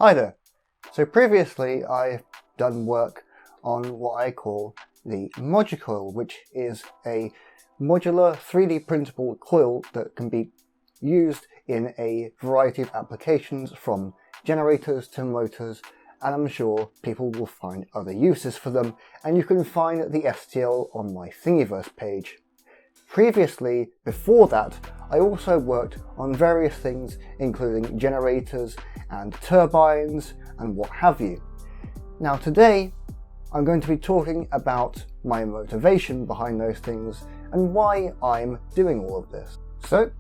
Hi there. So previously I've done work on what I call the ModuCoil, which is a modular 3D printable coil that can be used in a variety of applications, from generators to motors, and I'm sure people will find other uses for them, and you can find the STL on my Thingiverse page. Previously, before that, I also worked on various things including generators and turbines and what have you. Now today, I'm going to be talking about my motivation behind those things and why I'm doing all of this. So,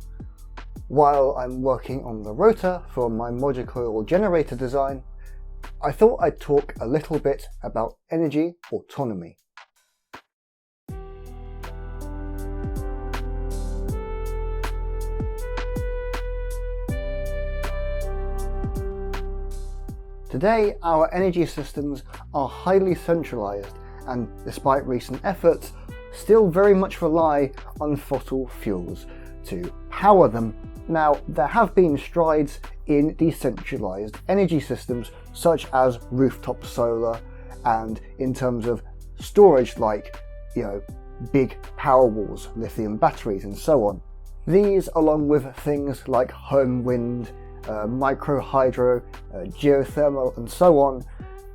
while I'm working on the rotor for my ModuCoil generator design, I thought I'd talk a little bit about energy autonomy. Today, our energy systems are highly centralized and, despite recent efforts, still very much rely on fossil fuels to power them. Now, there have been strides in decentralized energy systems such as rooftop solar, and in terms of storage like, big power walls, lithium batteries and so on. These, along with things like home wind, micro hydro, geothermal and so on,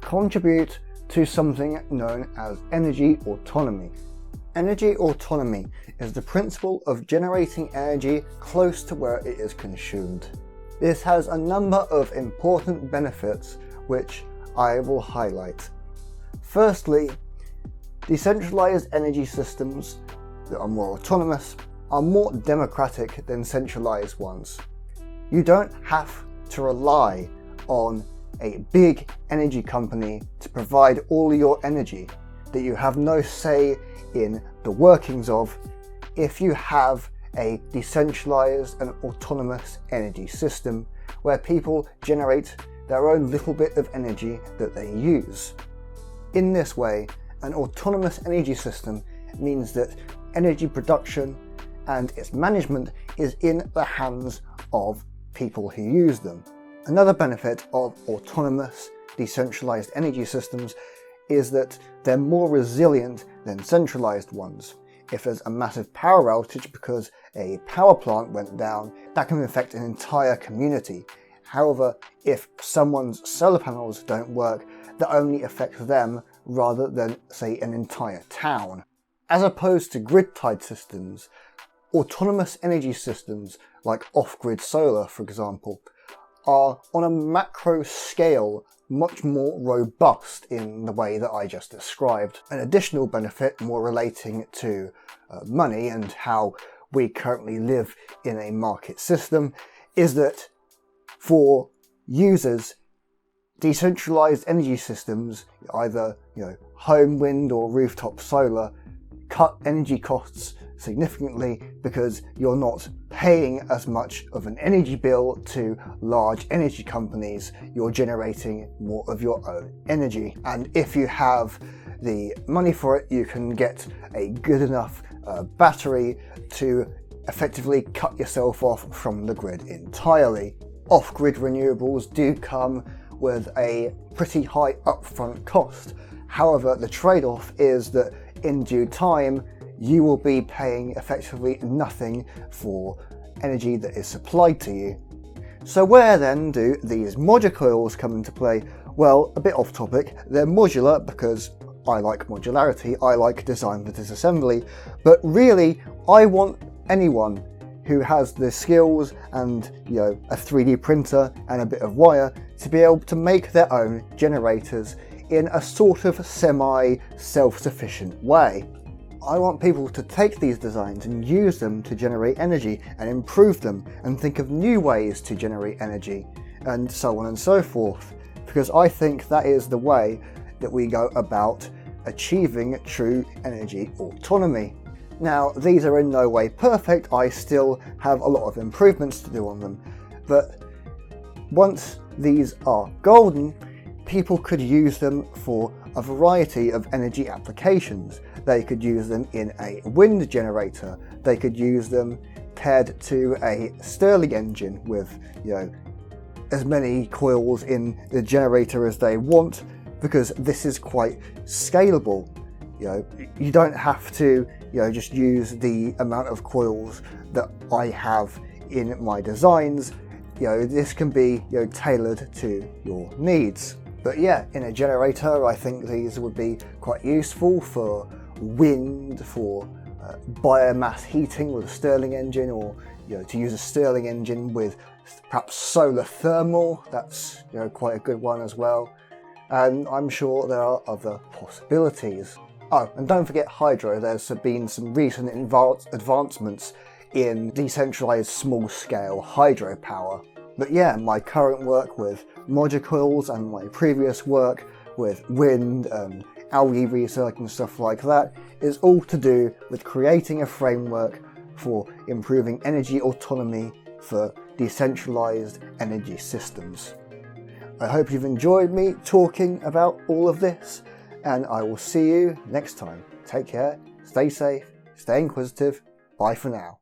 contribute to something known as energy autonomy. Energy autonomy is the principle of generating energy close to where it is consumed. This has a number of important benefits which I will highlight. Firstly, decentralized energy systems that are more autonomous are more democratic than centralized ones. You don't have to rely on a big energy company to provide all your energy that you have no say in the workings of if you have a decentralized and autonomous energy system where people generate their own little bit of energy that they use. In this way, an autonomous energy system means that energy production and its management is in the hands of people who use them. Another benefit of autonomous, decentralized energy systems is that they're more resilient than centralized ones. If there's a massive power outage because a power plant went down, that can affect an entire community. However, if someone's solar panels don't work, that only affects them rather than, say, an entire town. As opposed to grid-tied systems, autonomous energy systems, like off-grid solar for example, are on a macro scale much more robust in the way that I just described. An additional benefit, more relating to money and how we currently live in a market system, is that for users, decentralized energy systems, either home wind or rooftop solar, cut energy costs significantly because you're not paying as much of an energy bill to large energy companies. You're generating more of your own energy, and if you have the money for it, you can get a good enough battery to effectively cut yourself off from the grid entirely. Off-grid renewables do come with a pretty high upfront cost. However, the trade-off is that in due time you will be paying effectively nothing for energy that is supplied to you. So where then do these ModuCoils come into play? Well, a bit off topic, they're modular because I like modularity, I like design for disassembly, but really I want anyone who has the skills and a 3D printer and a bit of wire to be able to make their own generators in a sort of semi-self-sufficient way. I want people to take these designs and use them to generate energy and improve them and think of new ways to generate energy and so on and so forth, because I think that is the way that we go about achieving true energy autonomy. Now, these are in no way perfect, I still have a lot of improvements to do on them, but once these are golden, people could use them for a variety of energy applications. They could use them in a wind generator, they could use them paired to a Stirling engine with as many coils in the generator as they want, because this is quite scalable. You don't have to just use the amount of coils that I have in my designs. This can be tailored to your needs. But yeah, in a generator, I think these would be quite useful for wind, for biomass heating with a Stirling engine, or to use a Stirling engine with perhaps solar thermal. That's quite a good one as well. And I'm sure there are other possibilities. Oh, and don't forget hydro. There's been some recent advancements in decentralized small-scale hydropower. But yeah, my current work with ModuCoils and my previous work with wind and algae research and stuff like that is all to do with creating a framework for improving energy autonomy for decentralized energy systems. I hope you've enjoyed me talking about all of this, and I will see you next time. Take care, stay safe, stay inquisitive. Bye for now.